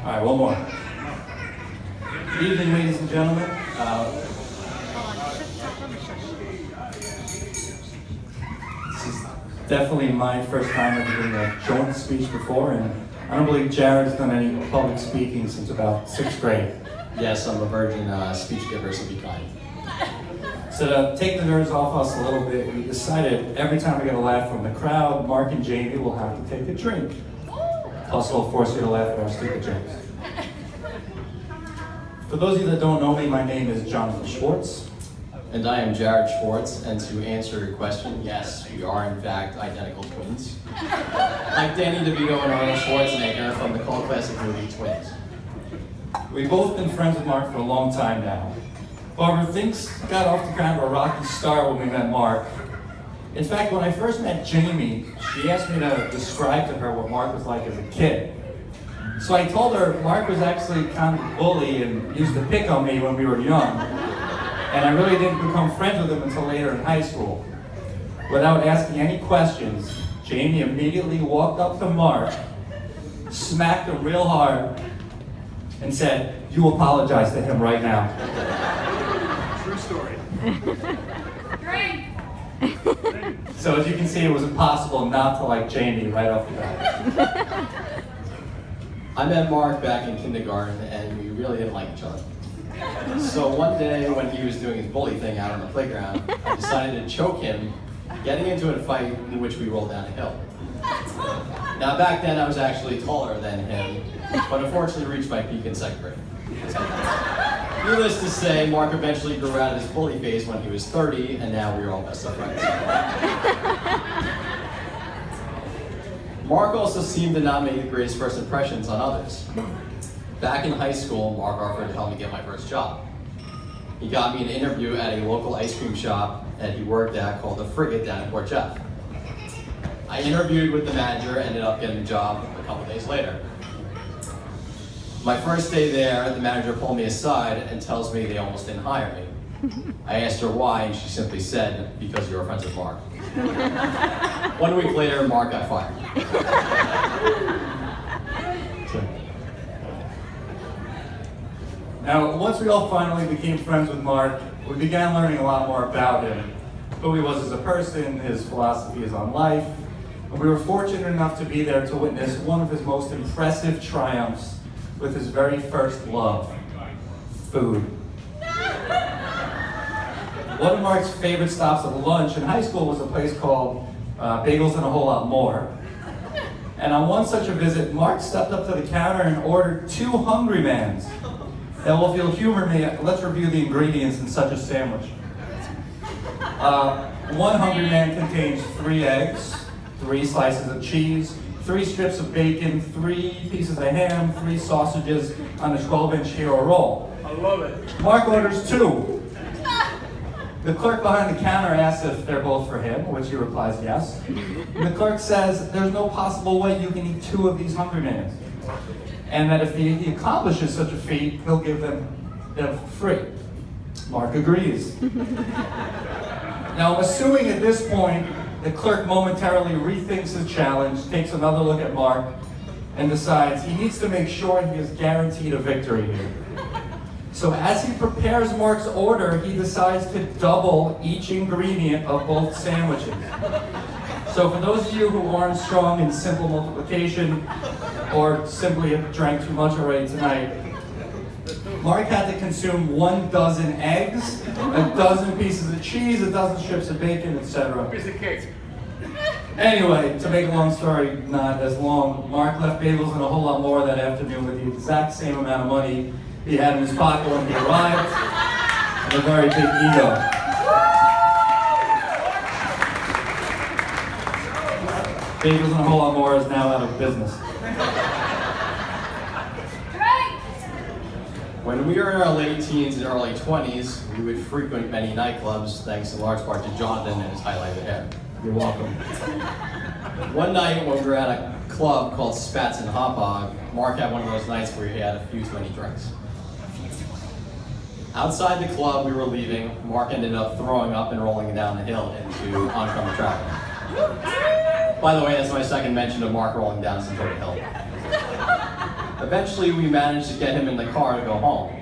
right, one more. Good evening, ladies and gentlemen. This is definitely my first time ever doing a joint speech before, and I don't believe Jared's done any public speaking since about 6th grade. Yes, I'm a virgin speech giver, so be kind. So to take the nerves off us a little bit, we decided every time we get a laugh from the crowd, Mark and Jamie will have to take a drink. Plus, we'll force you to laugh at our stupid jokes. For those of you that don't know me, my name is Jonathan Schwartz. And I am Jared Schwartz, and to answer your question, yes, we are in fact identical twins. Like Danny DeVito and Arnold Schwarzenegger from the cult classic movie Twins. We've both been friends with Mark for a long time now. However, things got off to kind of a rocky start when we met Mark. In fact, when I first met Jamie, she asked me to describe to her what Mark was like as a kid. So I told her Mark was actually kind of a bully and used to pick on me when we were young. And I really didn't become friends with him until later in high school. Without asking any questions, Jamie immediately walked up to Mark, smacked him real hard, and said, "You apologize to him right now." True story. Great. So as you can see, it was impossible not to like Jamie right off the bat. I met Mark back in kindergarten, and we really didn't like each other. So one day when he was doing his bully thing out on the playground, I decided to choke him, getting into a fight in which we rolled down a hill. Now back then I was actually taller than him, but unfortunately reached my peak in 2nd grade. Needless to say, Mark eventually grew out of his bully phase when he was 30, and now we are all best of friends. Mark also seemed to not make the greatest first impressions on others. Back in high school, Mark offered to help me get my first job. He got me an interview at a local ice cream shop that he worked at called The Frigate down in Port Jeff. I interviewed with the manager, ended up getting the job a couple days later. My first day there, the manager pulled me aside and tells me they almost didn't hire me. I asked her why, and she simply said, "Because you were friends with Mark." 1 week later, Mark got fired. Now, once we all finally became friends with Mark, we began learning a lot more about him, who he was as a person, his philosophies on life, and we were fortunate enough to be there to witness one of his most impressive triumphs with his very first love, food. One of Mark's favorite stops at lunch in high school was a place called Bagels and a Whole Lot More. And on one such a visit, Mark stepped up to the counter and ordered 2 Hungry Mans. Now, if you'll humor me, let's review the ingredients in such a sandwich. 1 Hungry Man contains 3 eggs, 3 slices of cheese, 3 strips of bacon, 3 pieces of ham, 3 sausages on a 12-inch hero roll. I love it. Mark orders 2. The clerk behind the counter asks if they're both for him, which he replies yes. And the clerk says there's no possible way you can eat 2 of these Hungry Mans. And that if he accomplishes such a feat, he'll give them for free. Mark agrees. Now, I'm assuming at this point, the clerk momentarily rethinks his challenge, takes another look at Mark, and decides he needs to make sure he is guaranteed a victory here. So as he prepares Mark's order, he decides to double each ingredient of both sandwiches. So for those of you who aren't strong in simple multiplication, or simply have drank too much already tonight, Mark had to consume 1 dozen eggs, a dozen pieces of cheese, a dozen strips of bacon, etc. Piece of cake. Anyway, to make a long story not as long, Mark left Bagels and a Whole Lot More that afternoon with the exact same amount of money he had in his pocket when he arrived, and a very big ego. Bagels and a Whole Lot More is now out of business. When we were in our late teens and early 20s, we would frequent many nightclubs, thanks in large part to Jonathan and his highlighted hair. You're welcome. One night when we were at a club called Spats and Hop Hog, Mark had one of those nights where he had a few too many drinks. Outside the club we were leaving, Mark ended up throwing up and rolling down the hill into oncoming traffic. By the way, that's my second mention of Mark rolling down some sort of hill. Eventually, we managed to get him in the car to go home.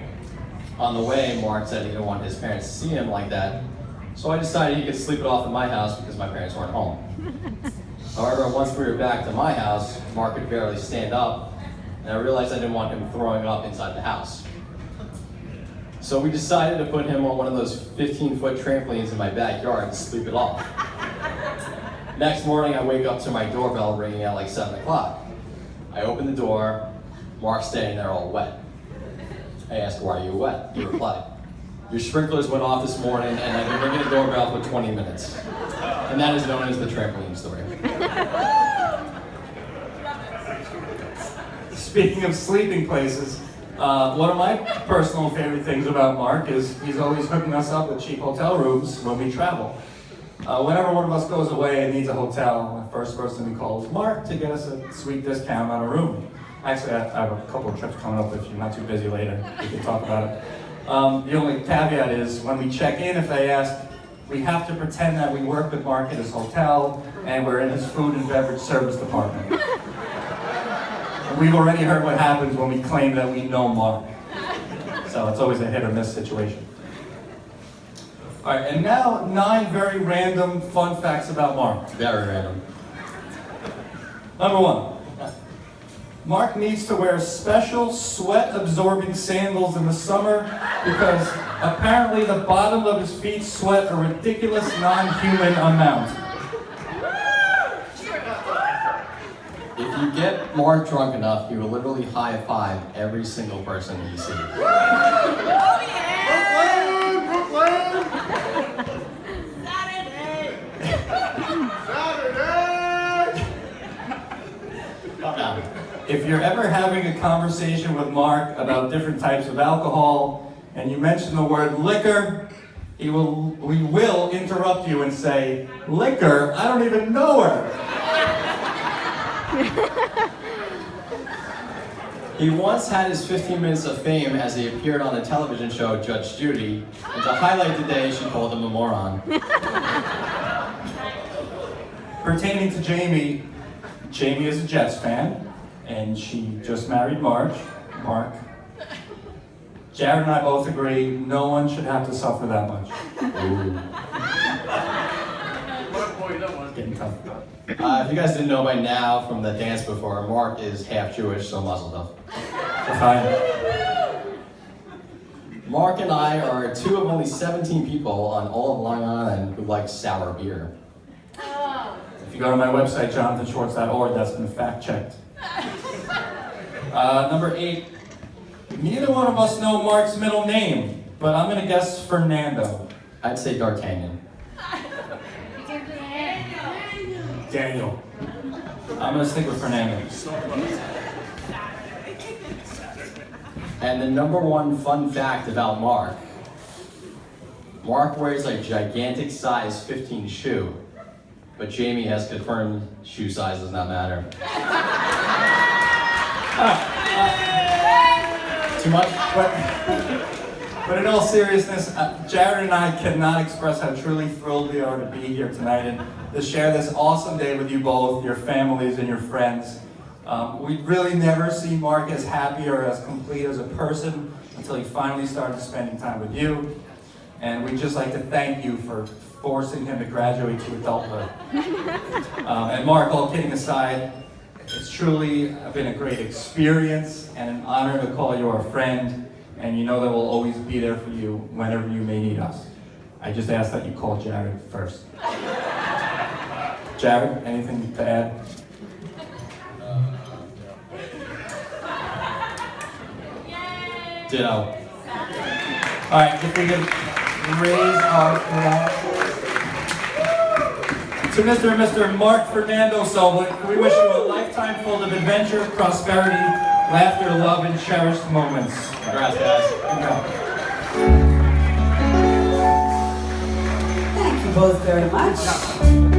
On the way, Mark said he didn't want his parents to see him like that, so I decided he could sleep it off at my house because my parents weren't home. However, once we were back to my house, Mark could barely stand up, and I realized I didn't want him throwing up inside the house. So we decided to put him on one of those 15-foot trampolines in my backyard to sleep it off. Next morning, I wake up to my doorbell ringing at like 7 o'clock. I open the door, Mark's standing there all wet. I ask, "Why are you wet?" He replied, "Your sprinklers went off this morning and I've been ringing the doorbell for 20 minutes. And that is known as the trampoline story. Speaking of sleeping places, one of my personal favorite things about Mark is he's always hooking us up with cheap hotel rooms when we travel. Whenever one of us goes away and needs a hotel, the first person we call is Mark to get us a sweet discount on a room. Actually, I have a couple of trips coming up if you're not too busy later. We can talk about it. The only caveat is when we check in, if they ask, we have to pretend that we work with Mark at his hotel and we're in his food and beverage service department. We've already heard what happens when we claim that we know Mark. So it's always a hit or miss situation. All right, and now 9 very random fun facts about Mark. Very random. Number 1. Mark needs to wear special sweat-absorbing sandals in the summer because apparently the bottom of his feet sweat a ridiculous non-human amount. If you get Mark drunk enough, he will literally high-five every single person he sees. If you're ever having a conversation with Mark about different types of alcohol and you mention the word liquor, we will interrupt you and say, "Liquor? I don't even know her." He once had his 15 minutes of fame as he appeared on the television show Judge Judy, and to highlight the day, she called him a moron. Pertaining to Jamie, Jamie is a Jets fan, and she just married Mark. Jared and I both agree, no one should have to suffer that much. Ooh. Getting tough. If you guys didn't know by now from the dance before, Mark is half Jewish, so mazel tov. Fine. Mark and I are 2 of only 17 people on all of Long Island who like sour beer. If you go to my website, jonathanschwartz.org, that's been fact-checked. Number 8, neither one of us know Mark's middle name, but I'm going to guess Fernando. I'd say D'Artagnan. Daniel. I'm going to stick with Fernando. And the number 1 fun fact about Mark wears a gigantic size 15 shoe, but Jamie has confirmed shoe size does not matter. Too much? But in all seriousness, Jared and I cannot express how truly thrilled we are to be here tonight and to share this awesome day with you both, your families and your friends. We really never see Mark as happy or as complete as a person until he finally started spending time with you. And we'd just like to thank you for forcing him to graduate to adulthood. And Mark, all kidding aside, it's truly been a great experience and an honor to call you our friend. And you know that we'll always be there for you whenever you may need us. I just ask that you call Jared first. Jared, anything to add? Ditto. All right, if we could raise our glasses to Mr. and Mr. Mark Fernando Soblik, we wish you a lifetime full of adventure, prosperity, laughter, love, and cherished moments. Congrats, guys. Thank you both very much.